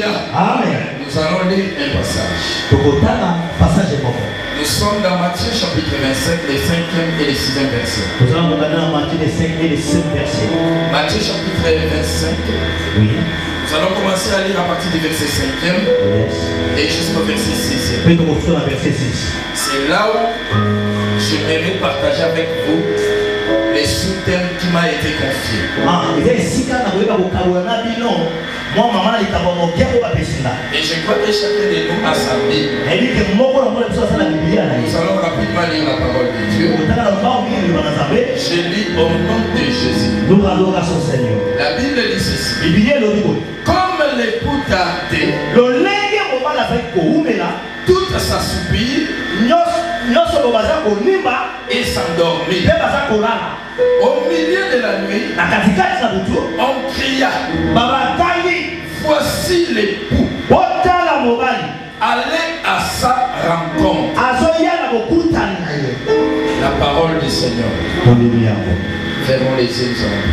Alléluia. Amen. Nous allons lire un passage. Nous sommes dans Matthieu chapitre 25, les 5e et les 6e versets. Nous allons regarder dans Matthieu les 5 et les 7 versets. Matthieu chapitre 25. Oui. Nous allons commencer à lire à partir du verset 5e et jusqu'au verset 6e. C'est là où j'aimerais partager avec vous les sous-thèmes qui m'a été confié. Et je crois que chacun de nous a sa Bible. Nous allons rapidement lire la parole de Dieu. Je lis au nom de Jésus. La Bible dit ceci. Comme l'époux tardé, tout s'assoupir et s'endormir. Au milieu de la nuit, on cria, voici l'époux, allez à sa rencontre. La parole du Seigneur. Fermons les yeux, nous allons.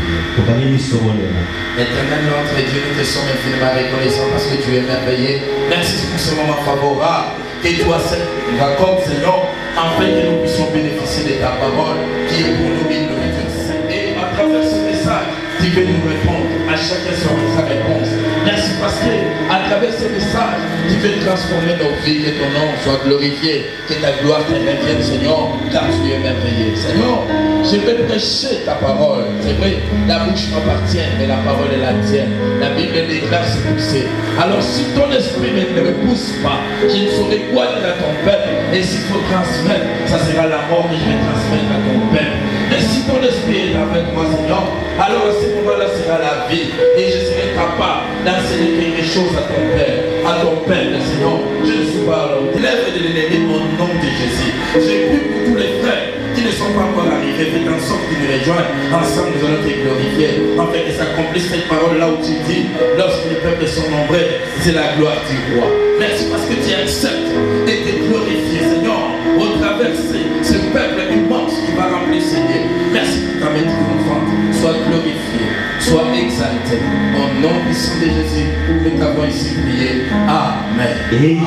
Éternel notre Dieu, nous te sommes infiniment reconnaissants parce que tu es merveilleux. Merci pour ce moment favorable. Que toi seul nous accorde, Seigneur, afin que nous puissions bénéficier de ta parole qui est pour nous une nourriture saine. Et à travers ce message, tu veux nous répondre à chacun sur sa réponse. Merci parce que à travers ce message, tu veux transformer nos vies, que ton nom soit glorifié, que ta gloire te revienne, Seignor, car tu es merveilleux. Seigneur, je vais prêcher ta parole. C'est vrai, la bouche m'appartient, mais la parole est la tienne. La Bible déclare ce que c'est. Alors si ton esprit ne me repousse pas, je ne saurais quoi dire à ton peuple. Et s'il faut transmettre, ça sera la mort que je vais transmettre à ton peuple. Et si ton esprit est avec moi, Seigneur, alors à ce moment-là sera la vie. Et je serai capable d'enseigner quelque chose à ton père, Seigneur. Je ne suis pas l'homme. Lève de l'ennemi au nom de Jésus. J'ai pris pour tous les frères qui ne sont pas encore arrivés, faites en sorte qu'ils nous rejoignent. Ensemble, nous allons te glorifier. En fait, que s'accomplisse cette parole là où tu dis, lorsque les peuples sont nombreux, c'est la gloire du roi. Merci parce que tu acceptes et te glorifier, Seigneur, au travers de ce peuple immense qui va remplir ce lieu. Merci pour ta maîtrise enfant. Sois glorifié, sois exalté. Au nom puissant de Jésus, nous t'avons ici prié. Amen. Amen.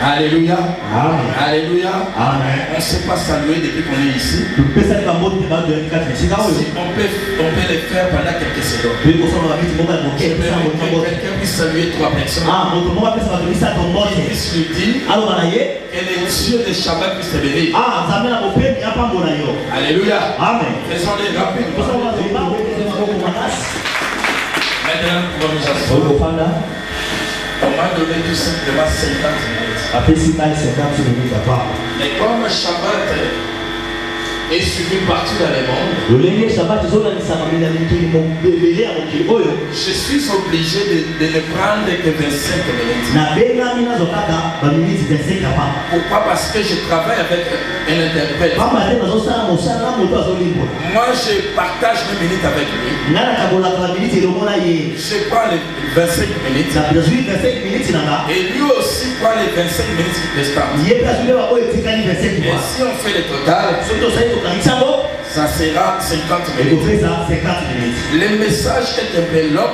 Alléluia. Amen. Alléluia. Amen. On ne sait pas saluer depuis qu'on est ici. Si on peut le faire pendant quelques secondes. Quelqu'un puisse saluer trois personnes. Qui puisse lui dire que les dieux de Shabbat puissent te bénir. Alléluia. Amen. Faisons-les rapidement. Maintenant, nous nous asseoir. On m'a donné tout simplement 50 minutes. Et comme Shabbat est suivi partout dans le monde, je suis obligé de ne prendre que 25 minutes. Pourquoi? Parce que je travaille avec un interprète. Moi, je partage mes minutes avec lui. Je prends les 25 minutes. Et lui aussi prend les 25 minutes restantes. Et si on fait le total, ça sera 50 minutes. Le message est un peu long.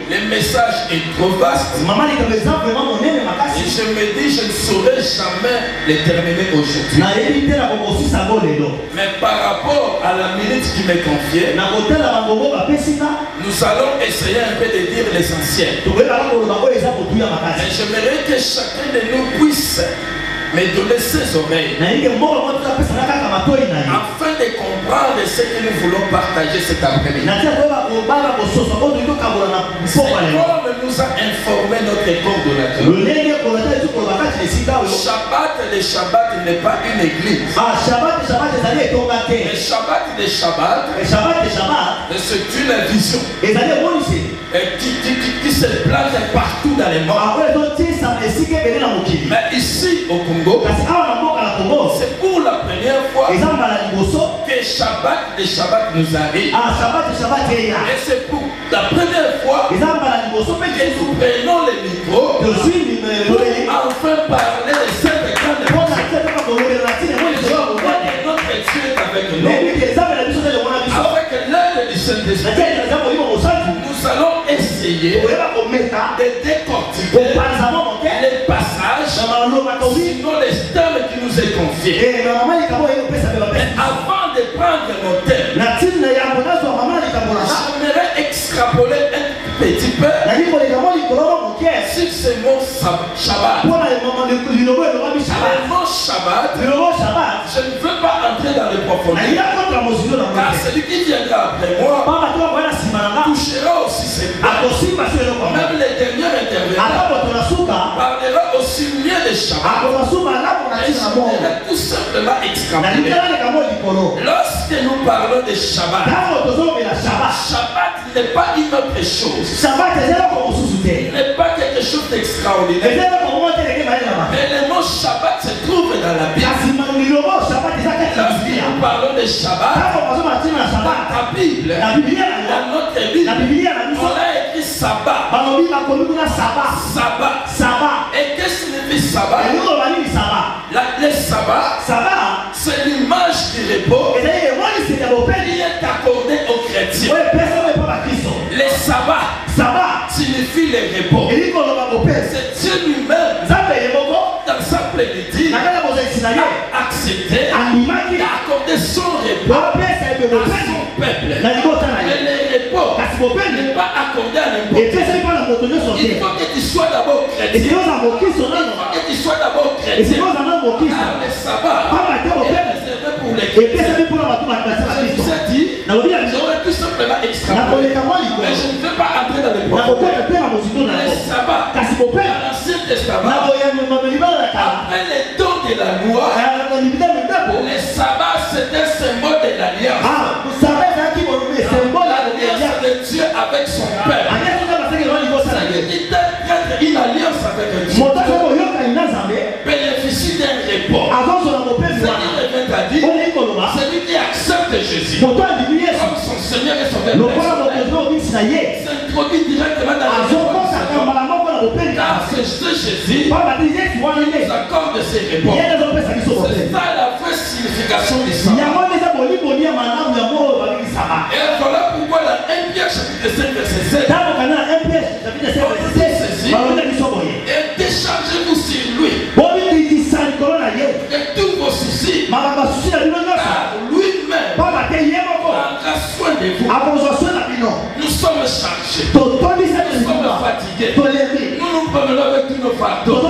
Le message est trop vaste. Et je me dis, je ne saurais jamais le terminer aujourd'hui. Mais par rapport à la minute qui m'est confiée, nous allons essayer un peu de dire l'essentiel. Mais j'aimerais que chacun de nous puisse me donner ses oreilles afin de comprendre ce que nous voulons partager cet après-midi. C'est comme nous a informé notre coordonnateur. Le Shabbat n'est pas une église. Le Shabbat, c'est une vision qui se place partout dans les mondes. Mais ici au Congo, c'est pour la première fois que le Shabbat nous arrive. Et c'est pour la première fois que nous prenons les micros pour enfin parler de cette grande notre Dieu est avec nous. Avec l'aide du Saint-Esprit, nous allons essayer décortiquer les passages, sinon les thèmes qui nous est confié. Mais avant de prendre nos thèmes, j'aimerais extrapoler un petit peu sur ce mot Shabbat. Le mot Shabbat, je ne veux pas entrer dans les profondeurs, car celui qui viendra après moi touchera aussi ses pas. Même les derniers intervenants parlera aussi mieux de Shabbat. Et je voudrais tout simplement extrapoler. Lorsque nous parlons de Shabbat, Shabbat n'est pas une autre chose. N'est pas quelque chose d'extraordinaire. Mais le mot Shabbat se trouve dans la Bible. Lorsque nous parlons de Shabbat, dans ta Bible, dans notre Bible, on a écrit Sabbat. Sabbat. Et qu'est-ce que signifie Sabbat? Le Sabbat, c'est l'image du repos qui est accordé aux chrétiens. Le Sabbat signifie le repos. C'est Dieu lui-même, dans sa plénitude, a accepté d'accorder son repos à son peuple. Mais le repos n'est pas accordé à n'importe qui. Il faut que tu sois d'abord chrétien. Il faut que tu sois d'abord chrétien. Car le sabbat est réservé pour les chrétiens. Je vous ai dit, j'aurais tout simplement extrapolé. Mais je ne veux pas entrer dans les profondeurs. Le sabbat, dans l'Ancien Testament, après les dons de la loi, le sabbat c'était un symbole de l'alliance. L'alliance de Dieu avec son peuple. Il traite une alliance avec Dieu. Bénéficie d'un repos. Celui qui accepte Jésus comme son Seigneur et Sauveur s'introduit directement dans la vie. Car c'est Jésus qui nous accorde ses repos. C'est ça la vraie signification du sabbat. Et voilà pourquoi dans 1 Pierre chapitre 5 verset 7, et déchargez-vous sur lui de tous vos soucis, car lui-même prendra soin de vous. Nous sommes chargés, nous sommes fatigués, nous nous promenons avec tous nos fardeaux.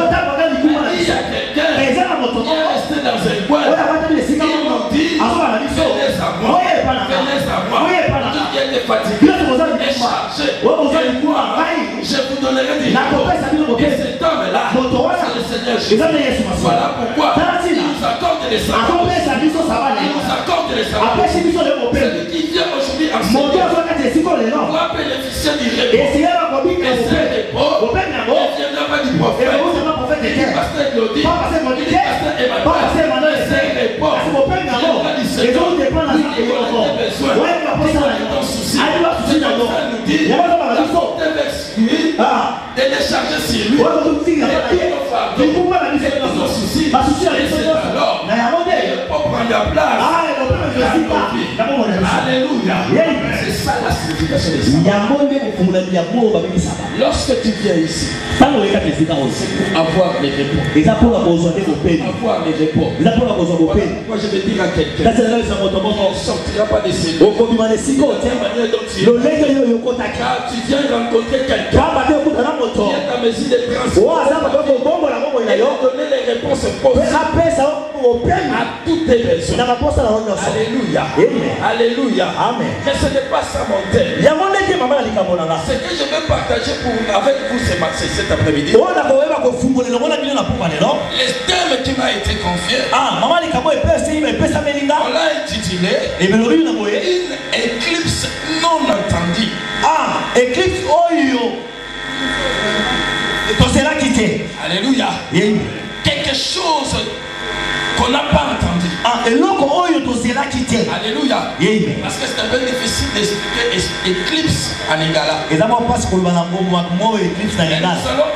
Il y a quelqu'un qui est resté dans un coin, il nous dit venez à moi, tout qui est fatigué et chargé, et moi je vous donnerai du repos. Et cet homme-là, c'est le Seigneur Jésus. Voilà pourquoi il nous accorde les sabbats. Il nous accorde les sabbats. Celui qui vient aujourd'hui enseigner doit bénéficier du repos. Et ce repos, il ne viendra pas du prophète, du pasteur Claudie, du pasteur Emmanuel. C'est un repos qui viendra du Seigneur. Lui qui aura des besoins, qui aura des soucis. C'est comme ça nous dit, d'apporter vers lui, de décharger sur lui, et de nos fardeaux, et de nos soucis. Et c'est alors qu'il faut prendre la place. Alléluia. C'est ça la signification de ça. Lorsque tu viens ici, avoir les repos. Avoir les repos. Voilà pourquoi je vais dire à quelqu'un, on ne sortira pas de ces lieux. Car tu viens rencontrer quelqu'un qui est en mesure de transformer et de donner les réponses possibles à tous tes besoins. Alléluia. Alléluia. Amen. Mais ce n'est pas ça mon thème. Ce que je vais partager avec vous cet après-midi, le thème qui m'a été confié, on l'a intitulé une éclipse non entendue. Éclipse oyo. Alléluia. Quelque chose qu'on n'a pas entendu. Alléluia. Parce que c'est un peu difficile d'expliquer éclipse en Lingala. Et nous allons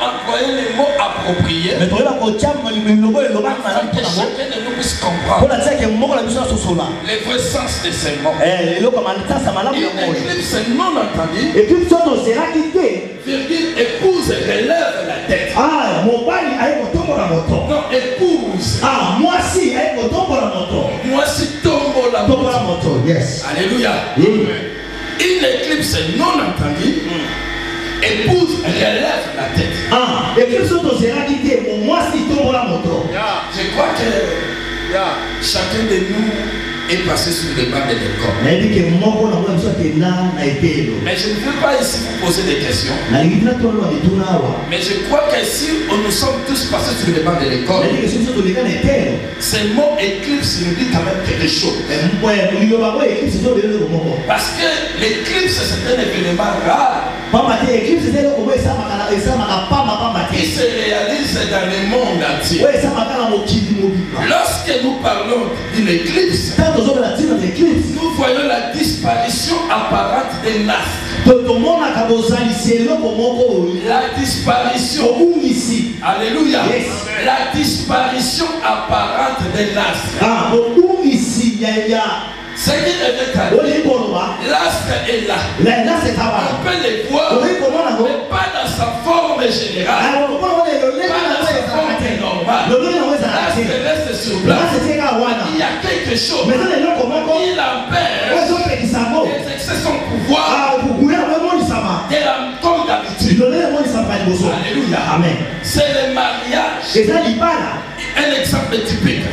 employer les mots approprié. Mais toi là quand tu as le logo et le logo Afin que chacun de nous puisse pour comprendre la dire que mon la mission sur cela. le vrai sens de ces mots. Eh le comme ça ça m'a Une éclipse non entendue, et puis ça on sera quitté. virgule, épouse relève la tête. Ah mon bali aille tomber la moto. Non, épouse. Ah moi si aille tomber la moto. Moi si tombe la Tomber la moto. moto. Yes. Alléluia. Oui. Une éclipse non entendue, épouse relève la tête. Ah et puis ça on sera quitté. Moi si tomber la moto. Je crois que chacun de nous est passé sur les bancs de l'école. Mais dit que mon bon on soit que là na été. Mais je ne veux pas ici vous poser des questions. Na ngina to lo ni tuna wa. Mais je crois qu'ici, nous sommes tous passés sur les bancs de l'école. Mais dit que si ça to le kana été. Ce mot éclipse nous dit quand même quelque chose. Ouais, il y a pas éclipse to le mo. Parce que l'éclipse, c'est un événement rare Pamba te éclipse c'est le comme ça makana pamba qui se réalise dans le monde entier. ouais ça makana mokili mobimba. Lorsque nous parlons d'une éclipse, Quand on a dit dans l'éclipse nous voyons la disparition apparente d'un astre. tout le monde a kabozali c'est le komoko La disparition, ici. alléluia, Yes. la disparition apparente d'un astre. Ah bon ici il y a Ce qui est à on est bon là. l'astre est là. Là c'est ça va. On peut les voir, Oui comment là. mais pas dans sa forme générale. Alors comment on est le Pas dans sa forme normale. le nom on ça. L'astre reste sur Là place. c'est ça wana. Il y a quelque chose Mais ça le nom comment qui l'empêche ouais so pe kisango. d'exercer son pouvoir Ah pour courir vraiment il ça va. comme d'habitude. Le nom on ça va bosso. Alléluia. Amen. C'est le mariage. Et ça il parle. Un exemple typique.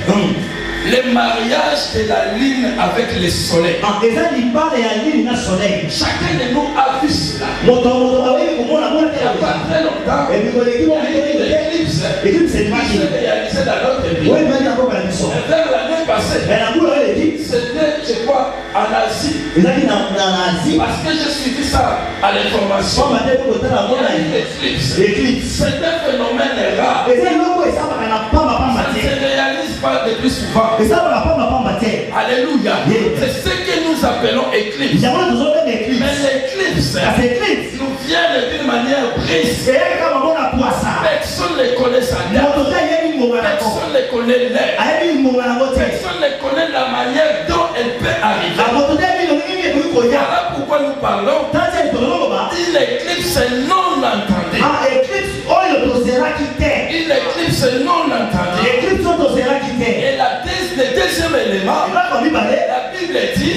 Le mariage de la lune avec le soleil. Ah et ça il parle et à lui na soleil. Chacun de nous a vu cela. Moto awe comment la Il n'y a pas très longtemps, et puis on est il y a eu une éclipse éclipse c'est qui pas s'est réalisée dans notre vie. oui mais d'abord la mission. Et vers l'année passée, Mais la boule elle dit c'était, je crois, en Asie. il a dit dans Asie Parce que j'ai suivi ça à l'information. on m'a dit que la Il y a eu bonne l'éclipse. éclipse. C'est un phénomène rare. Et ça logo et ça va na pas Ça ne mater. se réalise pas de plus souvent. Et ça va pas mater. Alléluia. Yeah. C'est ce que nous appelons éclipse. Il y a pas besoin d'une éclipse. Mais l'éclipse Ça c'est éclipse. nous vient d'une manière brise. C'est comme on a poisson. Personne ne connaît sa date. Moto ta yeli mongana ko. Personne ne connaît l'heure. Ayi mongana ko te. Personne ne connaît la manière dont elle peut arriver. La moto ta yeli ngi ko ya. Voilà pourquoi nous parlons Tata tolo ba. d'une éclipse non entendue. Ah éclipse oyo to sera quitté. Une éclipse non entendue. Éclipse to sera quitté. Et le deuxième élément, Il va comme il parlait. la Bible dit,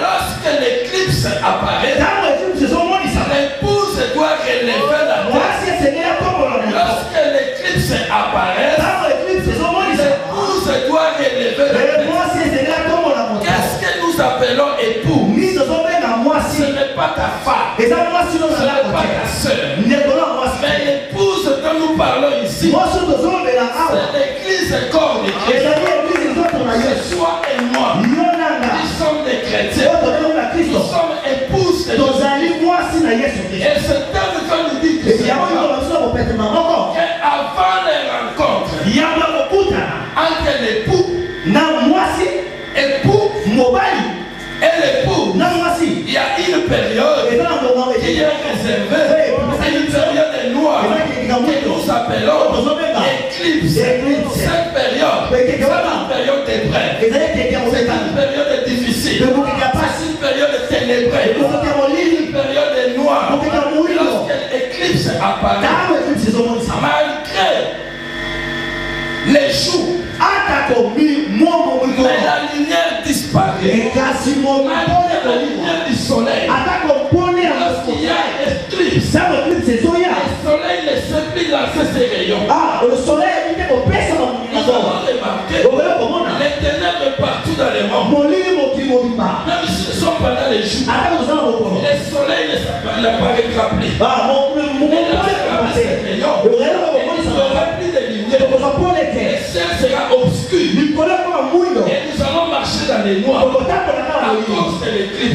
lorsque l'éclipse apparaît, Tango éclipse so moni ça. l'épouse doit relever la Moi tête. si c'est là comme on a. Lorsque l'éclipse apparaît, Tango éclipse so moni ça. l'épouse doit relever la Mais tête. moi si c'est là comme on a. Qu'est-ce que nous appelons époux? Ni so so na moi Ce si. n'est pas ta femme, Et ça moi si on ce a n'est pas là. ta soeur. Ne kola moi si. Mais l'épouse dont nous parlons ici, Moi so to so be na awa. c'est l'église corps de Et Christ. ça dit église so to na C'est Yesu. toi et moi. Yonanga. Nous sommes des chrétiens. Yo to na Nous Kristo. sommes épouses de Jésus. Tozali moi si na Yesu Et Kristo. ce terme qu'on nous dit tout Et ya simplement, mo so ko pete mako. qu'avant les rencontres Ya ba ko kuta. entre l'époux, Na moi si époux mobali. et l'époux, Na moi si. il y a une période Et ça on va qui est réservée. C'est une période noire que nous appelons éclipse. Cette période, c'est une période d'épreuve. Et ça y est C'est une période difficile. C'est une période ténébreuse. Une période noire. Lorsque l'éclipse apparaît, malgré les jours, mais la lumière disparaît. Malgré la lumière du soleil, lorsqu'il y a éclipse, le soleil ne sait plus lancer ses rayons. Nous avons remarqué les ténèbres partout dans le monde. Même si nous sommes pendant les jours, le soleil n'apparaîtra plus. Il n'aura plus de lumière. Le ciel sera obscur. Et nous allons marcher dans les noirs à cause de l'éclipse. Et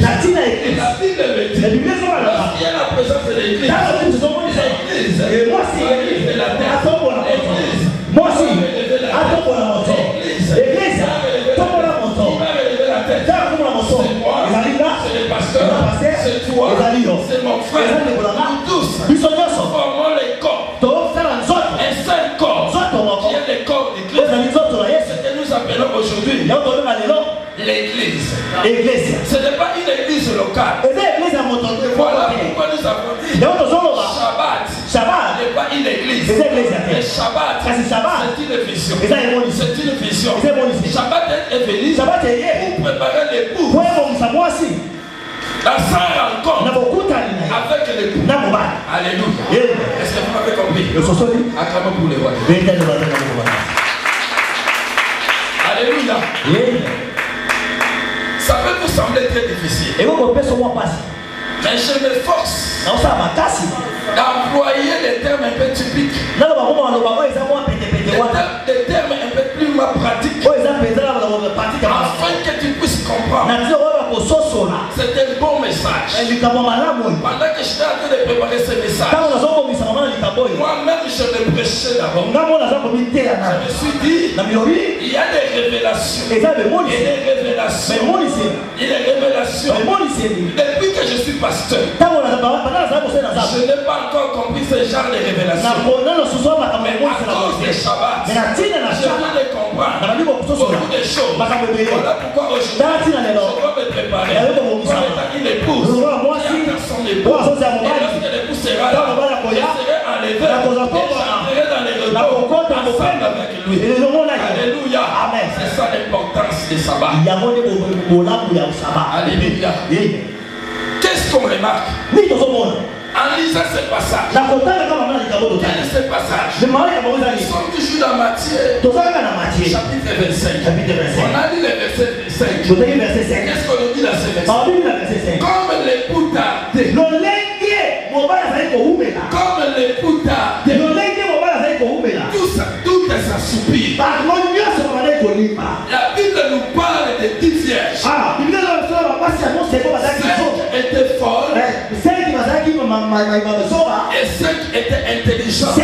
la Bible me dit, lorsqu'il y a la présence de l'église, l'église de la terre, l'église, Moi aussi, attends pour la moto. Église, attends pour la moto. Attends pour la moto. Ils arrivent là. c'est le pasteur, c'est toi, c'est mon frère. Nous tous Nous sommes ensemble. formons les corps. Donc, faire un autre. Et c'est corps de Christ, ce que nous appelons aujourd'hui l'église. Ce n'est pas une église locale. Voilà pourquoi nous avons dit Shabbat n'est pas une église. Le Shabbat, c'est une vision. C'est une vision. Shabbat est venu pour préparer l'époux. La sainte rencontre avec l'époux. Alléluia. Est-ce que vous m'avez compris? Acclamons pour les rois. Alléluia. Ça peut vous sembler très difficile. Mais je m'efforce d'employer des termes un peu typiques. Des termes un peu plus pratiques. Afin que tu puisses comprendre. C'est un bon message. Pendant que j'étais en train de préparer ce message, moi-même je le prêchais d'abord. Je me suis dit, il y a des révélations. Il y a des révélations. Il y a des révélations. Depuis que je suis pasteur, je n'ai pas encore compris ce genre de révélations. Mais à cause des Shabbats, je viens de comprendre beaucoup de choses. Voilà pourquoi aujourd'hui, je dois me préparer pour être une épouse qui attend son époux. Et lorsque l'époux sera là, je serai enlevé et j'entrerai dans les repos ensemble avec lui. Alléluia. C'est ça l'importance des sabbats. Alléluia. Qu'est-ce qu'on remarque en lisant ce passage? Quel est ce passage? Nous sommes toujours dans Matthieu, chapitre 25. On a lu le verset 5. Qu'est-ce qu'on nous dit dans ce verset? Comme l'époux tardé. Comme l'époux tardé. Tout est s'assoupir. La Bible nous parle de 10 vierges. 5 étaient folles et 5 étaient intelligentes. Et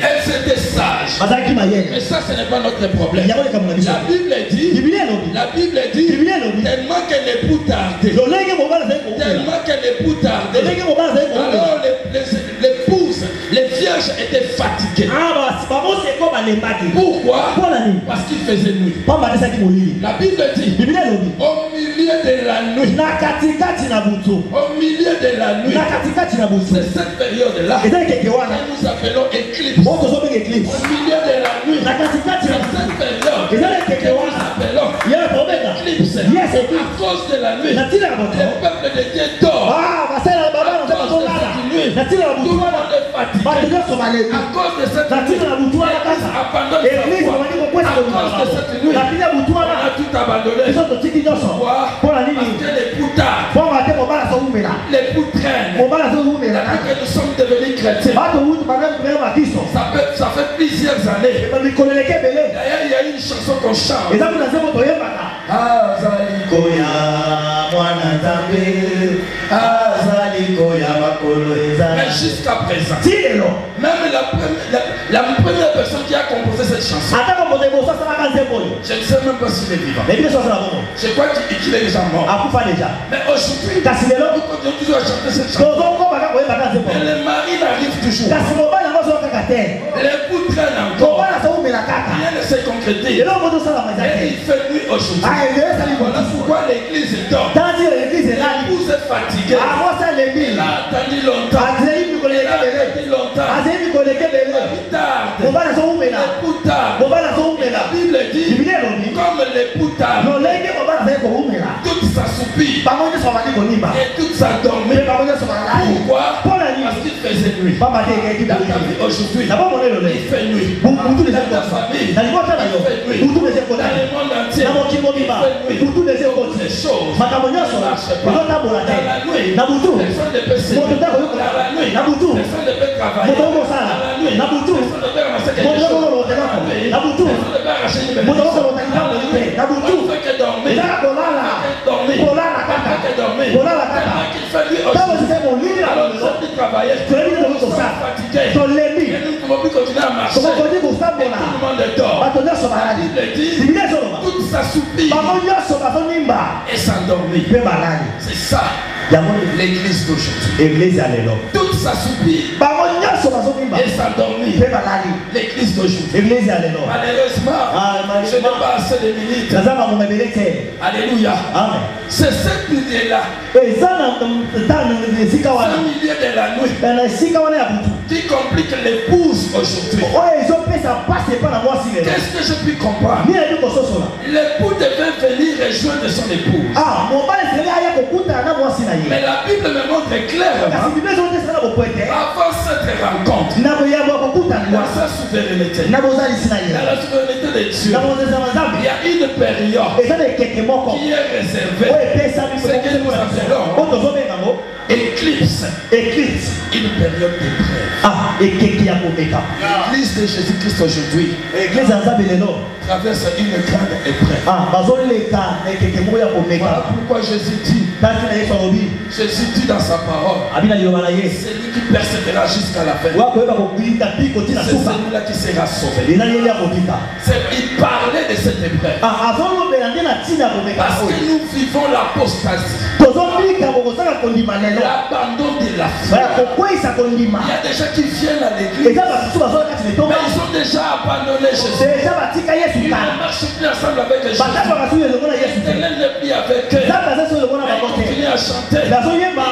elles étaient sages. Mais ça, ce n'est pas notre problème. La Bible dit tellement que l'époux tardait. Tellement que l'époux tardait. Alors l'épouse, les vierges étaient fatiguées. Pourquoi? Parce qu'il faisait nuit. La Bible dit au milieu de la nuit. Au milieu de la nuit. C'est cette période-là que nous appelons éclipse. Au milieu de la nuit. C'est cette période que nous appelons éclipse. À cause de la nuit, le peuple de Dieu dort. À cause de cette nuit, tout le monde est fatigué. À cause de cette nuit, l'Église abandonne sa foi. À cause de cette nuit, on a tout abandonné. Pourquoi? Parce que l'époux tarde. L'époux traîne. Depuis que nous sommes devenus chrétiens, ça fait plusieurs années. D'ailleurs, il y a une chanson qu'on chante. Mais jusqu'à présent, même la première personne qui a composé cette chanson, je ne sais même pas s'il est vivant. Je crois qu'il est déjà mort. Mais aujourd'hui, nous continuons toujours à chanter cette chanson. Mais le mari n'arrive toujours. L'époux traîne encore. Rien ne s'est concrétisé. Et il fait nuit aujourd'hui. Voilà pourquoi l'église dort. L'épouse est fatiguée. Il a attendu longtemps. Il a attendu longtemps. L'époux tarde. La Bible dit comme l'époux tarde, tout s'assoupit et tout s'endormit. Pourquoi? Parce qu'il faisait nuit. Dans ta vie aujourd'hui, il fait nuit. Dans ta famille, il fait nuit. Dans le monde entier, il fait nuit. Les choses ne marchent pas. Dans la nuit, personne ne peut s'aider. Dans la nuit, personne ne peut travailler. Dans la nuit, personne ne peut ramasser quelque chose. Dans la nuit, personne ne peut arracher une maison. Dans la nuit, on ne fait que dormir. Il fait nuit aussi. Alors nous sommes plus travaillés. Nous sommes fatigués. Et nous ne pouvons plus continuer à marcher. Et tout le monde dort. La Bible dit tout s'assoupit et s'endormit. C'est ça l'église d'aujourd'hui. Tout s'assoupit et s'endormir. L'église d'aujourd'hui. Malheureusement, je n'ai pas assez de minutes. Alléluia. C'est ce milieu-là. Ce milieu de la nuit qui complique l'épouse aujourd'hui. Qu'est-ce que je puis comprendre? L'époux devait venir rejoindre son épouse. Mais la Bible me montre clairement, avant cette rencontre, dans sa souveraineté, dans la souveraineté de Dieu, il y a une période qui est réservée. Ce que nous appelons éclipse. Une période d'épreuve. L'église de Jésus-Christ aujourd'hui traverse une grande épreuve. Voilà pourquoi Jésus dit dans sa parole, c'est lui qui persévérera jusqu'à la fin. C'est celui-là qui sera sauvé. Il parlait de cette épreuve. Parce que nous vivons l'apostasie, l'abandon de la foi. Il y a des gens qui viennent à l'église, mais ils ont déjà abandonné Jésus. Ils ne marchent plus ensemble avec Jésus. L'éternel n'est plus avec eux. Ils continuent à chanter, ils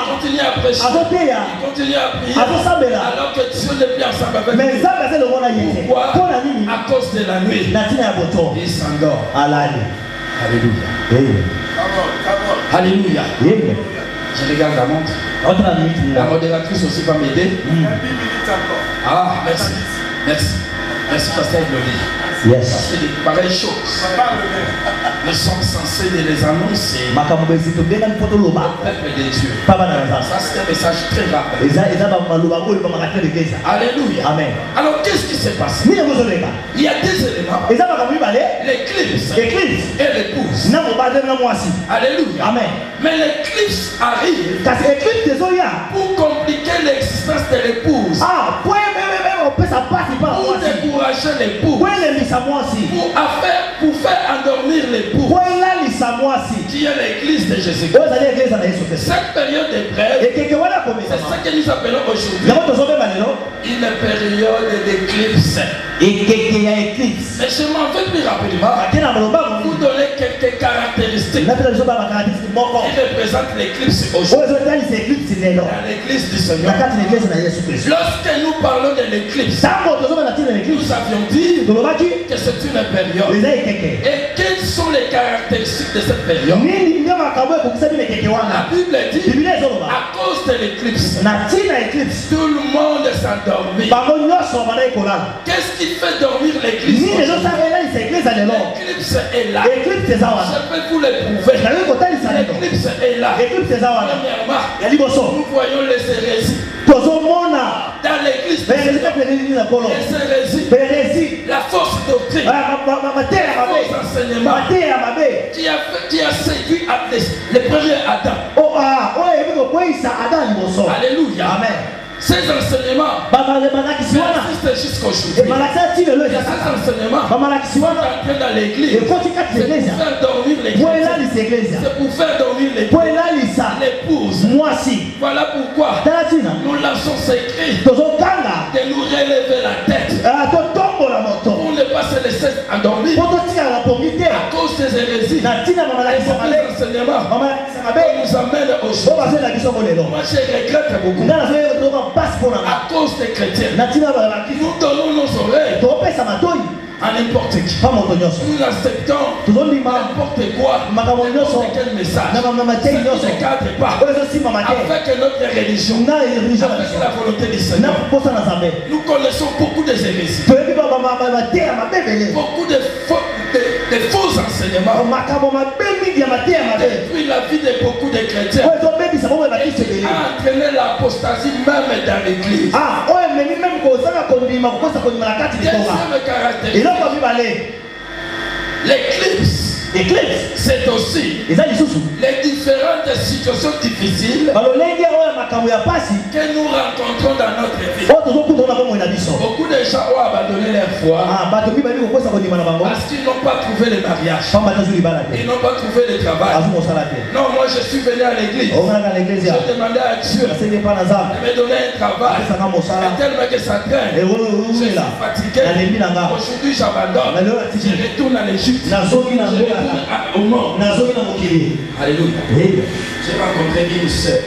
continuent à prêcher, ils continuent à prier, alors que Dieu n'est plus ensemble avec eux. Pourquoi? À cause de la nuit. Il s'endort. Alléluia. Alléluia. Je regarde la montre. La modératrice aussi va m'aider. Ah, merci. Merci, pasteur Glody. Parce que de pareilles choses, nous sommes censés de les annoncer au peuple de Dieu. Ça, c'est un message très rapide. Alléluia. Amen. Alors, qu'est-ce qui s'est passé? Il y a deux éléments: l'éclipse et l'épouse. Alléluia. Amen. Mais l'éclipse arrive pour compliquer l'existence de l'épouse, pour décourager l'époux, pour faire endormir l'époux, qui est l'église de Jésus-Christ. Cette période d'épreuve, c'est ce que nous appelons aujourd'hui une période d'éclipse. Mais je m'en vais plus rapidement vous donner quelques caractéristiques qui représentent l'éclipse aujourd'hui dans l'église du Seigneur. Lorsque nous parlons de l'éclipse, nous avions dit que c'est une période. Et quelles sont les caractéristiques de cette période? La Bible dit, à cause de l'éclipse, tout le monde s'endormit. Qu'est-ce qui fait dormir l'église? L'éclipse est là. Je peux vous le prouver. L'éclipse est là. Premièrement, nous voyons les hérésies dans l'église. Les hérésies, la fausse doctrine, le faux enseignement qui a séduit les premiers Adam. Alléluia. Amen. Ces enseignements persistent jusqu'aujourd'hui. Ces enseignements sont entrés dans l'église. C'est pour faire dormir l'église. C'est pour faire dormir l'épouse. Voilà pourquoi nous lançons ces cris de nous relever la tête pour ne pas se laisser endormir à cause des hérésies. Les enseignements nous amènent aujourd'hui. Moi je regrette beaucoup. À cause des chrétiens, nous donnons nos oreilles à n'importe qui. Nous acceptons n'importe quoi, n'importe quel message. Ça ne cadre pas avec notre religion, avec la volonté du Seigneur. Nous connaissons beaucoup de hérésies, beaucoup de faux enseignements, depuis la vie de beaucoup de chrétiens, a entraîné l'apostasie même dans l'église. Deuxième caractéristique, l'éclipse, c'est aussi les différentes situations difficiles que nous rencontrons dans notre vie. Beaucoup de gens ont abandonné leur foi parce qu'ils n'ont pas trouvé le mariage. Ils n'ont pas trouvé le travail. Non, moi je suis venu à l'église. J'ai demandé à Dieu de me donner un travail. Mais tellement que ça traîne, je suis fatigué. Aujourd'hui j'abandonne. Je retourne à l'Égypte. Je retourne au monde. Alléluia. J'ai rencontré une sœur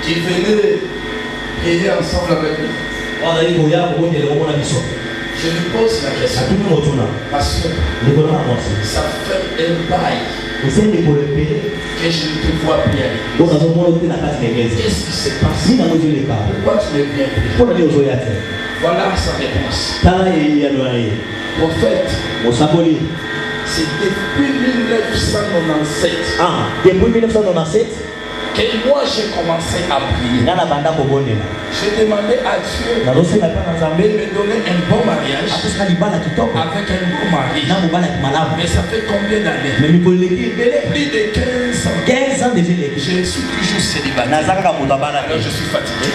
qui venait prier ensemble avec nous. Je lui pose la question. Parce que ça fait un bail que je ne te vois plus à l'église. Qu'est-ce qui se passe? Pourquoi tu ne viens plus? Voilà sa réponse. Prophète, c'est depuis 1997. Depuis 1997 que moi j'ai commencé à prier. J'ai demandé à Dieu de me donner un bon mariage avec un bon mari. Mais ça fait combien d'années? Plus de 15 ans. 15 ans déjà. Je suis toujours célibataire. Alors je suis fatigué.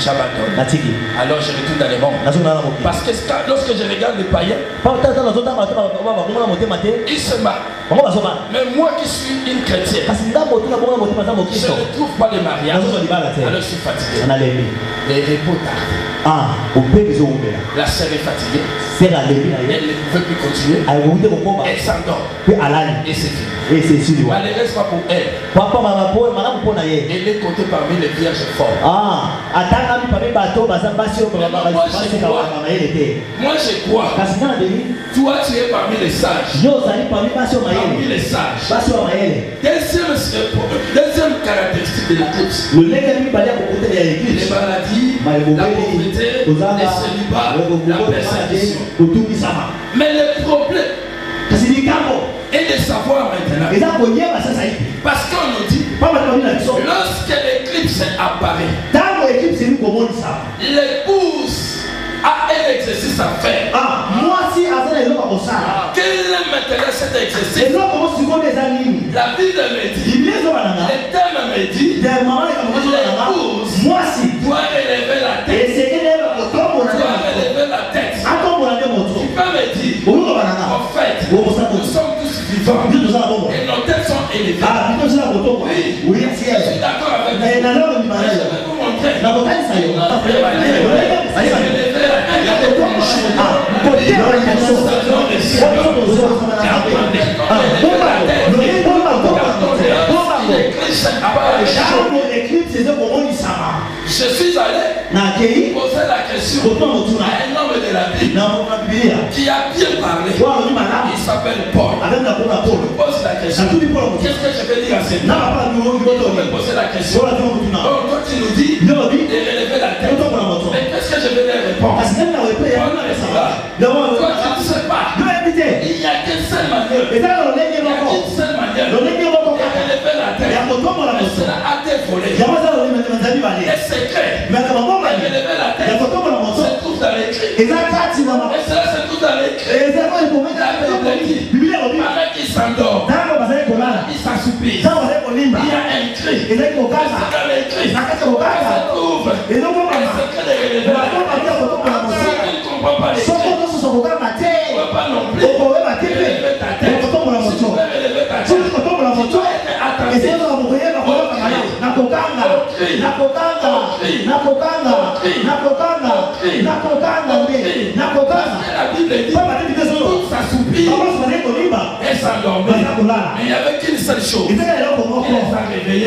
J'abandonne. Alors je retourne dans le monde. Parce que lorsque je regarde les païens, ils se marrent. Mais moi qui suis une chrétienne, je ne trouve pas de mariage. Alors je suis fatigué. Les repos tardent. La sœur est fatiguée. Elle ne peut plus continuer. Elle s'endort. Et c'est fini. Malheureusement pour elle, elle est comptée parmi les vierges fortes. Moi je crois. Toi tu es parmi les sages. Parmi les sages. Deuxième caractéristique de l'éclipse. Les maladies, la pauvreté, les célibats, la persécution. Mais le problème est de savoir maintenant. Parce qu'on nous dit, lorsque l'éclipse apparaît, l'épouse a un exercice à faire. Quel est maintenant cet exercice? La Bible me dit, le thème me dit, l'épouse doit relever la tête. Relever la tête. Tu peux me dire, en fait, nous sommes tous vivants et nos têtes sont élevées. Oui, je suis d'accord avec vous. Mais je vais vous montrer. Je suis allé poser la question à un homme de la Bible qui a bien parlé. Il s'appelle Paul. Je pose la question. Qu'est-ce que je vais dire à cet homme? Je vais poser la question. Toi tu nous dis de relever la tête. Mais qu'est-ce que je vais leur répondre? Toi tu ne sais pas. Il n'y a qu'une seule manière. Il n'y a qu'une seule manière de relever la tête. Mais cela a été volé. Les secrets de relever la tête se trouvent dans l'écrit. Et cela se trouve dans l'écrit. La Bible dit, pendant qu'il s'endort, il s'assoupit. Il y a un cri. Et dans l'écrit, ça se trouve les secrets de relever la tête. Si tu ne comprends pas l'écrit, tu ne peux pas non plus relever ta tête. Si tu veux relever ta tête, tu dois être attentif. La Bible dit, tout s'assoupit et s'endormit. Mais il n'y avait qu'une seule chose. Il s'est réveillé.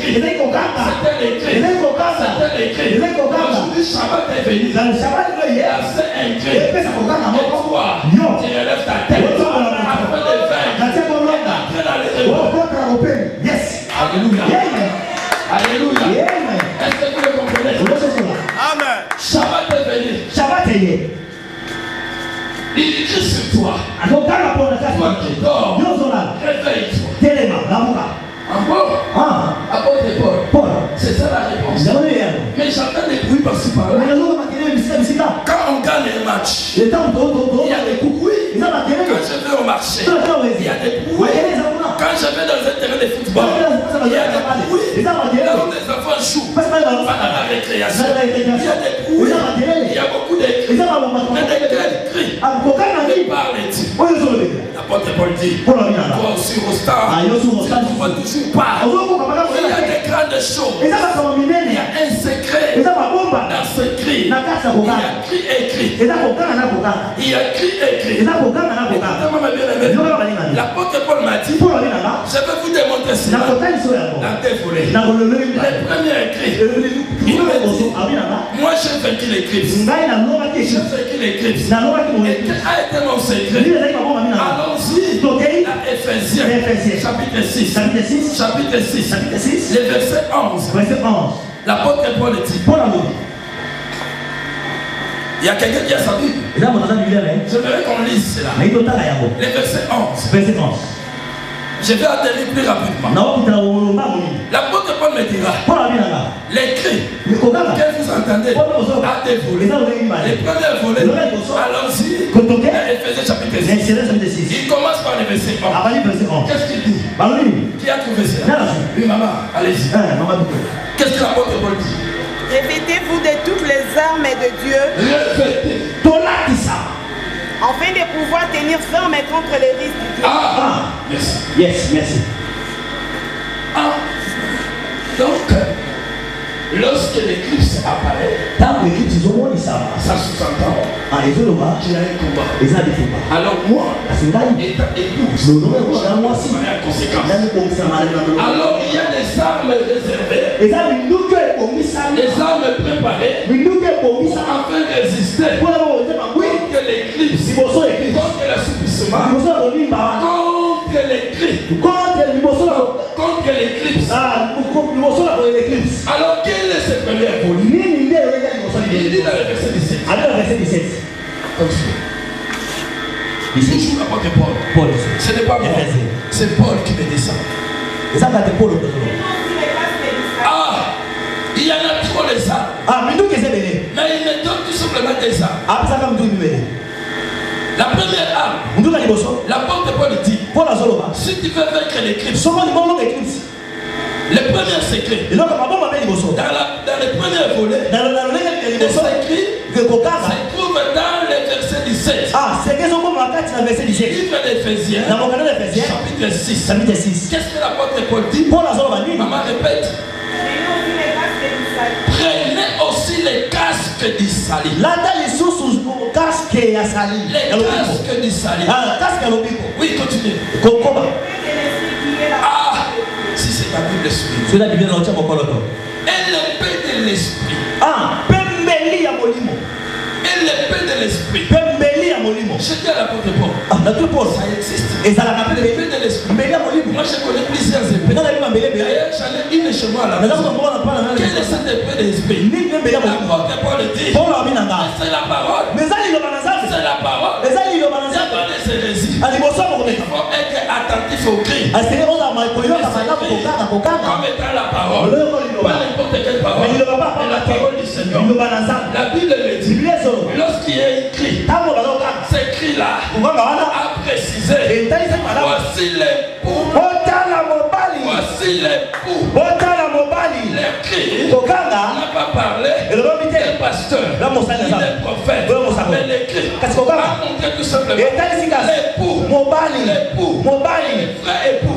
C'était quoi? C'était l'écrit. C'était l'écrit. Aujourd'hui, Shabbat est venu. Il a fait un cri. Et toi, tu relèves ta tête afin de vaincre. Yes. Alléluia. Alléluia. Est-ce que vous le comprenez? Amen. Shabbat est venu. Il écrit sur toi. Toi qui dors, réveille-toi. Apôtre Paul. C'est ça la réponse. Mais j'entends des bruits par-ci par-là. Quand on gagne un match, il y a des bruits. Quand je vais au marché, il y a des bruits. Quand je vais dans un terrain de football, il y a des bruits. Là où les enfants jouent, pendant la récréation, il y a des bruits, il y a beaucoup de cris. Mais de quels cris? Ne parle-t-il? L'apôtre Paul dit, toi aussi au stade, tu ne vois toujours pas. Il y a des grandes choses. Il y a un secret dans ce cri. Il y a cri écrit. Il y a cri écrit. L'apôtre Paul m'a dit, je vais vous démontrer cela dans tes volets. Le premier écrit, il m'a dit, moi j'ai vaincu l'éclipse. J'ai vaincu l'éclipse. Et quel a été mon secret? Allons-y à Éphésiens, chapitre 6. Chapitre 6. Le verset 11. L'apôtre Paul dit, il y a quelqu'un qui a sa Bible. J'aimerais qu'on lise cela. Le verset 11. Je vais atterrir plus rapidement. L'apôtre Paul me dira, les cris que vous entendez à des volets. Les premiers volets, allons-y à Éphésiens chapitre 6. Il commence par le verset 11. Qu'est-ce qu'il dit? Qui a trouvé cela? Oui, maman, allez-y. Qu'est-ce que l'apôtre Paul dit? Revêtez-vous de toutes les armes de Dieu. Revêtez. Afin de pouvoir tenir ferme contre les risques du diable. Merci. Merci. Donc, lorsque l'éclipse apparaît, ça sous-entend qu'il y a un combat. Alors moi, étant épouse, en conséquence. Alors il y a des armes réservées, des armes préparées afin de résister contre l'éclipse, contre l'assouplissement, contre les cris, contre l'éclipse. Alors quel est ce premier volet? Il dit dans le verset 17. Toujours l'apôtre Paul. Ce n'est pas moi. C'est Paul qui me descend. Il y en a trop les armes. Mais il me donne tout simplement des armes. La première arme, l'apôtre Paul dit, si tu veux vaincre l'éclipse, le premier secret, dans le premier volet, le secret se trouve dans le verset 17. Livre d'Éphésiens, chapitre 6. Qu'est-ce que l'apôtre Paul dit? Maman répète. Prenez aussi les casques du salut. Les casques du salut. Oui, continue. Si c'est ta Bible suivie. Et l'épée de l'esprit. Et l'épée de l'esprit. Je dis à l'apôtre Paul, ça existe. L'épée de l'esprit. Moi je connais plusieurs épées. D'ailleurs j'en ai une chez moi là. Quelle est cette épée de l'esprit? L'apôtre Paul dit, c'est la parole. C'est la parole. C'est pas des hérésies. Il faut être attentif au cri. Comme étant la parole. Pas n'importe quelle parole. Mais la parole du Seigneur. La Bible le dit. Lorsqu'il y a écrit, ce cri-là a précisé, voici l'époux. Voici l'époux. Le cri n'a pas parlé des pasteurs, des prophètes, mais le cri a montré tout simplement l'époux, le vrai époux.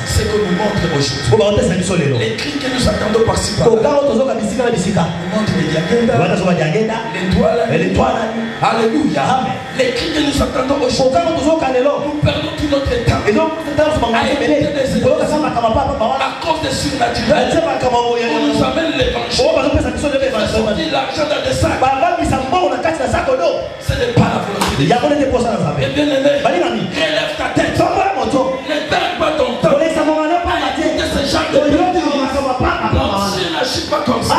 C'est que nous montre aujourd'hui. Les cris que nous attendons par-ci par-là. Nous montre les diaguettes, l'étoile. Alléluia. Les cris que nous attendons aujourd'hui. Nous perdons tout notre temps. À cause des surnaturels. On nous amène l'évangile. On sortit l'argent dans des sacs. Ce n'est pas la volonté de Dieu. Et bien aimé, relève ta tête. Ne perds pas ton temps. Arrête ce genre de bêtises. Non, je n'agis pas comme ça.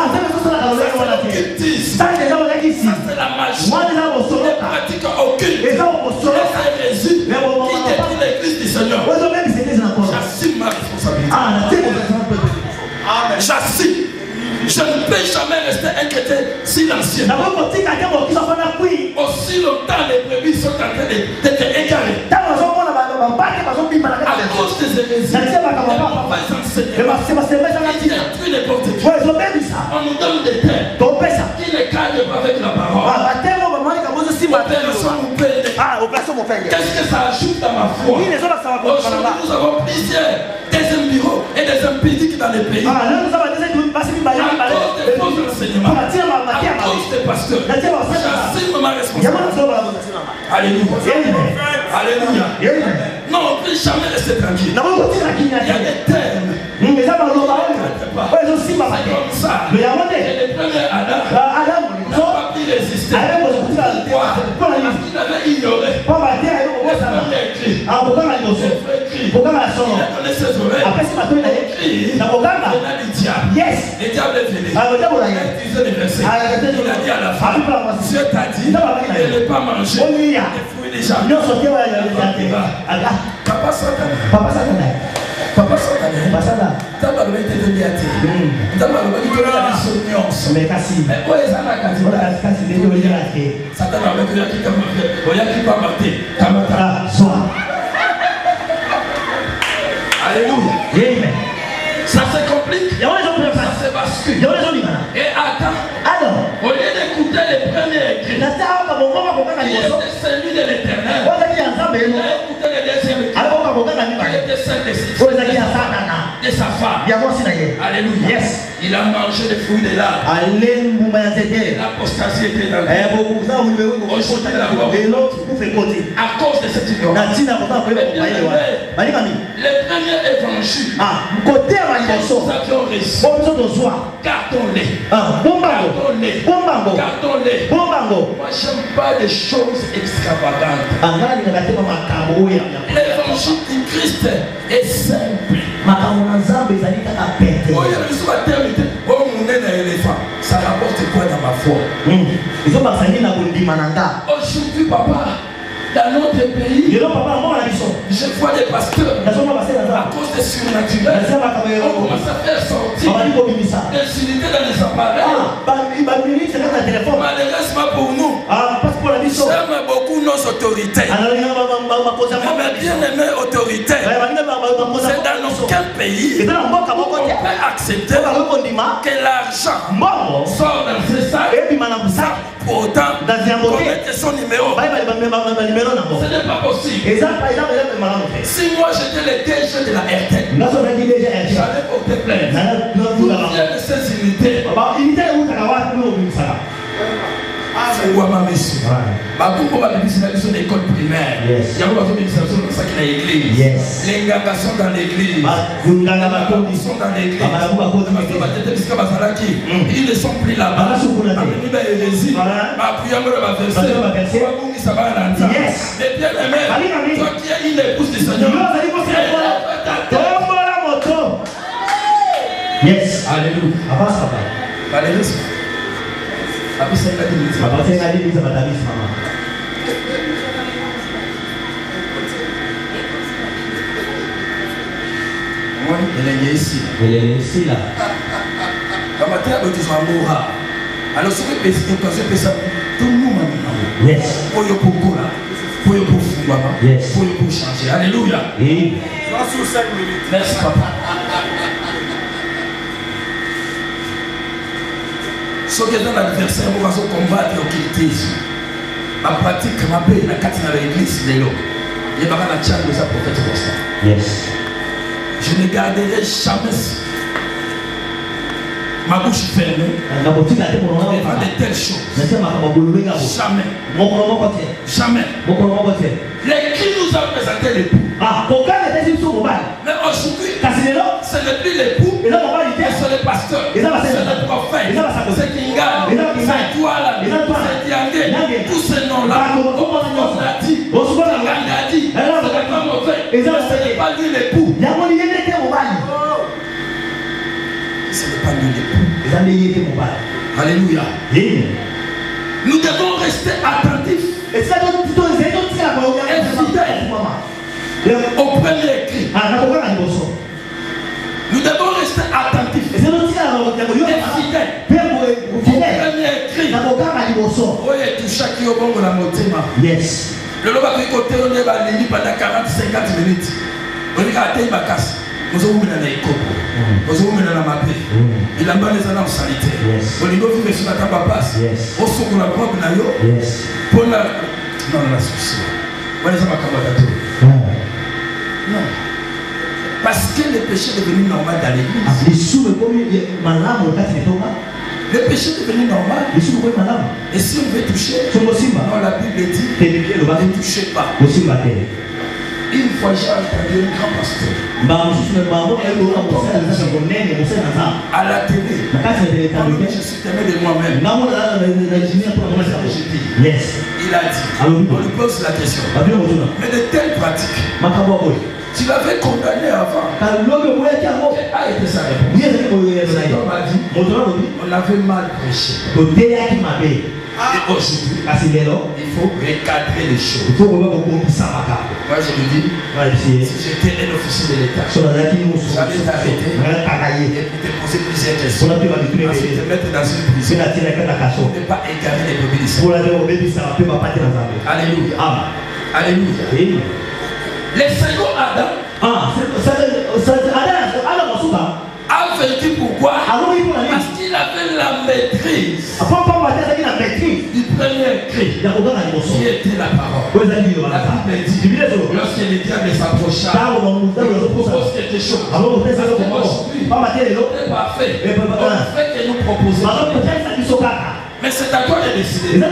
Ça c'est la magie. Ne pratique aucune. C'est Jésus qui détruit l'église du Seigneur. J'assume ma responsabilité. J'assume. Je ne peux jamais rester un chrétien silencieux. Aussi longtemps les brebis sont en train d'être égarées. À cause des hérésies, les mauvais enseignements, ils détruisent n'importe qui. On nous donne des terres qui ne cadrent pas avec la parole. Qu'est-ce que ça ajoute à ma foi? Aujourd'hui, nous avons plusieurs deuxièmes bureaux et des impédiques dans les pays. À cause des faux enseignements, à cause des pasteurs, j'assume ma responsabilité. Alléluia. Alléluia. Non, on ne peut jamais rester tranquille. Il y a des termes. C'est comme ça. Et le premier Adam n'a pas pu résister. Pourquoi? Parce qu'il avait ignoré. Il a donné ses oreilles. Il a dit diable. Le diable est venu. Il a utilisé les versets. Il a dit à la femme, Dieu t'a dit de ne pas manger les fruits des jardins. Papa Satan. Papa Satan. Taba le était de biati. Taba le était de la dissonance. Mais kasi. Mais où est ça la kasi? Kasi de biati. Satan a mis la qui comme oya qui pas mater. Kamata. Soa. Alléluia. Amen. Ça se complique. Ça se bascule. Et Adam, au lieu d'écouter les premiers écrits, il était celui de l'Éternel. Il a écouté les deuxièmes écrits. Il était celle de sa femme. Alléluia. Yes. Il a mangé les fruits de l'arbre. L'apostasie était dans lui. Aujourd'hui, la mort. À cause de cette ignorance. Les premiers évangiles. Nous avions reçu. Gardons-les. Gardons-les. Moi, j'aime pas des choses extravagantes. L'évangile du Christ est simple. Ça rapporte quoi dans ma foi? Aujourd'hui, papa, dans notre pays, je vois des pasteurs à cause des surnaturels. On commence à faire sortir des unités dans les appareils. Malheureusement pour nous, j'aime beaucoup nos autorités. Mais bien aimé autorité, c'est dans aucun pays on peut accepter que l'argent sort dans ces sacs. Pour autant, connaître son numéro. Ce n'est pas possible. Si moi j'étais le DG de la RTL, j'allais porter plainte. Vous viens de ces unités. C'est où ma mission? Ma beaucoup de l'école primaire. Il y a beaucoup de l'église. Les gars sont dans l'église. Ils sont dans l'église. Ils ne sont plus là-bas. Mais bien aimé, toi qui es une épouse du Seigneur, yes. Alléluia. Alléluia. Elle est ici. Là. Dans ma terre, tu es alors, si vous faites ça, tout le monde m'a dit. Pour le pour changer. Alléluia. Merci, papa. Ce qui est dans l'adversaire, on va se combattre l'occultisme. Ma pratique, ma paix, la carte dans l'église, les lots. Il y a pas la tchane de sa prophète pour ça. Je ne garderai jamais ma bouche fermée devant de telles choses. Jamais. Jamais. L'écrit nous a présenté l'époux. Mais aujourd'hui, ce n'est plus l'époux, mais c'est le pasteur, c'est le prophète, c'est Kingal, c'est Douala, c'est Diangé, tous ces noms-là, on l'a dit, on l'a dit, ce n'est pas mauvais, ce n'est pas lui l'époux. Ce n'est pas lui l'époux. Alléluia. Nous devons rester attentifs et fidèles au premier écrit. Nous devons rester attentifs et fidèles moso. Oui, tout chaque qui au bon la motema. Yes. Le loba qui côté on est baléni pendant 40-50 minutes. On dit qu'à taille ma casse. Nous avons mis dans les copos. Nous avons mis dans la mappe. Il a mis les annonces sanitaires. On dit que sur la table passe. On se trouve la propre nayo. Pour la. Non, la souci. On est à ma camarade. Non. Parce que le péché est devenu normal dans l'église. Le péché est devenu normal. Et si on veut toucher, non, la Bible dit ne touchez pas. Une fois j'ai entendu un grand pasteur à la télé. Je suis témoin de moi-même. Il a dit, on lui pose la question, mais de telles pratiques, tu l'avais condamné avant. Quelle a été sa réponse? On m'a dit, on avait mal prêché. Et aujourd'hui, il faut recadrer les choses. Moi je me dis, si j'étais un officier de l'État, j'allais t'arrêter et te poser plusieurs questions. Ensuite te mettre dans une prison. Ne pas égarer les brebis. Alléluia. Alléluia. Les seconds Adam a vaincu pourquoi? Parce qu'il avait la maîtrise du premier cri qui était la parole. La Bible dit, lorsque le diable s'approcha, il propose quelque chose. Parce que l'autre n'est pas fait. On fait que nous proposons. Mais c'est à toi de décider. De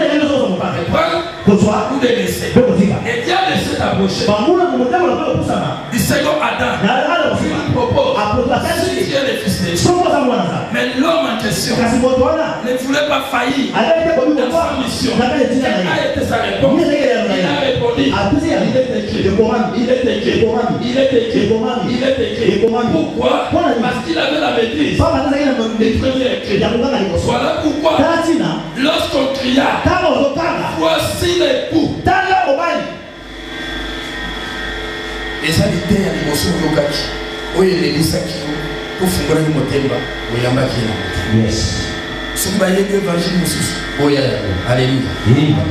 prendre ou de laisser. Et Dieu a laissé t'approcher. Du second Adam, il lui propose. Si Dieu est le fils de Dieu. Mais l'homme en question ne voulait pas faillir dans sa mission. Quelle a été sa réponse? Il a répondu. Il est écrit. Pourquoi? Parce qu'il avait la maîtrise du premier écrit. Voilà pourquoi lorsqu'on cria, voici l'époux. Et ça l'était à l'émotion de Gaki. Oui, il est dit ça qui pour faire le motemba. Oui, il y a un qui est. Yes. Ce qui va y être l'évangile, oui, alléluia.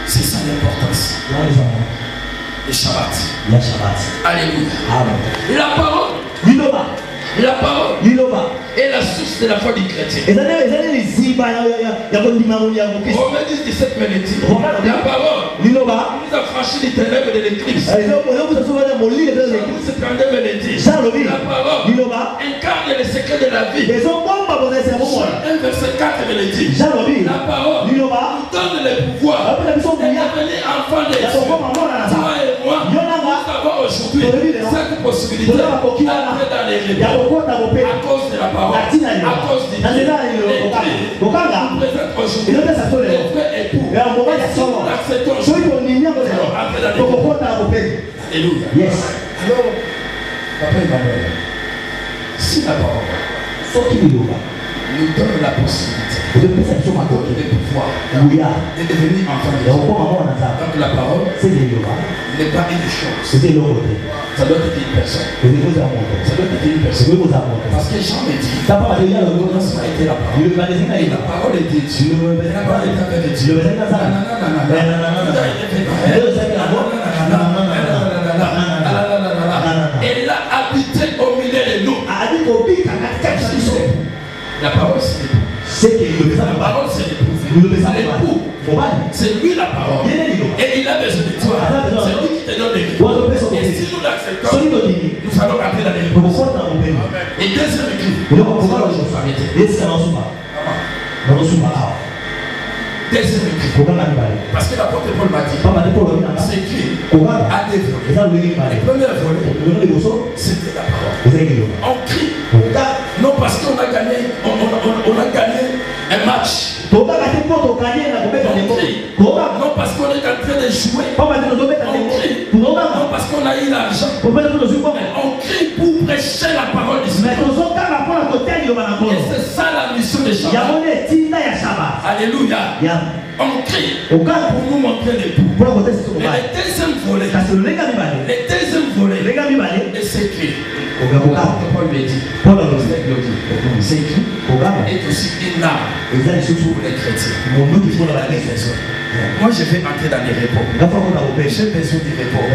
C'est ça l'importance. Le Shabbat. Alléluia. La parole. La parole est la source de la foi du chrétien. Romains 17 dit, la parole nous a franchi les ténèbres de l'éclipse. La parole incarne les secrets de la vie. 1 verset 4 dit, la parole nous donne le pouvoir de devenir enfant de Dieu. Toi et moi, nous avons aujourd'hui cette possibilité d'entrer dans les rêves. À cause de la parole, à cause du Dieu, l'écrit nous présente aujourd'hui le vrai époux. Et si nous l'acceptons aujourd'hui, nous allons entrer dans les rêves. Alléluia. Yes. Alors, papa Emmanuel, si la parole nous donne la possibilité de pouvoir de devenir enfant de Dieu. Donc la parole n'est pas une chose. Ça doit être une personne. Ça doit être une personne. Parce que Jean me dit, le commencement était la parole. Et la parole était Dieu. Et la parole était avec Dieu. Elle a habité au milieu de nous. La parole c'est l'époux. La parole c'est l'époux. C'est lui la parole. Et il a besoin de toi. C'est lui qui te donne les réponses. Et si nous l'acceptons, nous allons rentrer dans les réponses. Et deuxième écrit. Deuxième écrit. Parce que l'apôtre Paul m'a dit, c'est écrit à des volets. Le premier volet, c'était la parole. On crie. Non parce qu'on a gagné, on a gagné un match. Non parce qu'on est en train de jouer. On crie. Non parce qu'on a eu l'argent. On crie pour prêcher la parole du Seigneur. Et c'est ça la mission de Shabbat. Alléluia. On crie pour nous montrer l'époux. Et le deuxième volet, et c'est écrit Paul me dit, c'est qui est aussi une arme pour les chrétiens. Moi je vais entrer dans les repos. J'ai besoin du repos.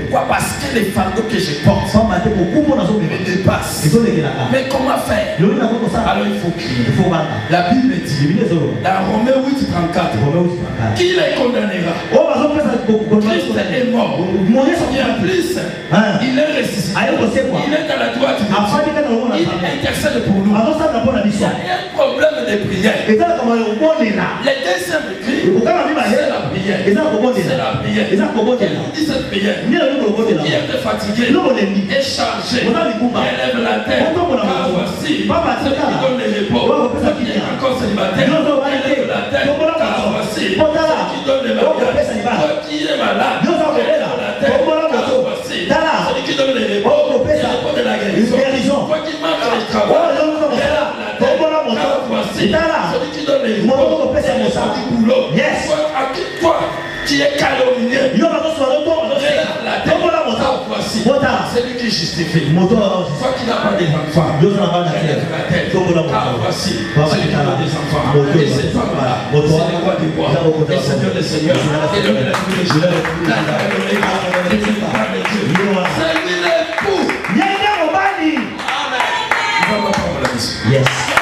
Pourquoi? Parce que les fardeaux que je porte me dépassent. Mais comment faire? Alors il faut crier. La Bible dit dans Romains 8:34, qui les condamnera? Christ est mort. Et en plus, il est ressuscité. Il est dans la droite de Dieu. Il intercède pour nous. Il y a un problème de prière. Les deuxième cri, c'est la prière. C'est la prière. Il dit cette prière. Il était fatigué et chargé. Il élève la tête. Car voici celui qui donne le repos. Celui qui est encore célibataire. Il élève la tête. Car voici celui qui donne le mariage. Toi qui es malade, élève la tête. Car voici celui qui donne le repos. Le repos de la guérison. Toi qui manques le travail, élève la tête. Car voici celui qui donne le repos. Du boulot. Toi qui es calomnié, voici c'est lui qui justifie. Toi qui n'as pas d'enfants, relève la tête. Car voici celui qui a des enfants. Et cette femme-là, c'est le roi du roi, et Seigneur des seigneurs, et le maître des jours, et le Père de Dieu. C'est lui l'époux. Amen. Nous allons prendre la mission.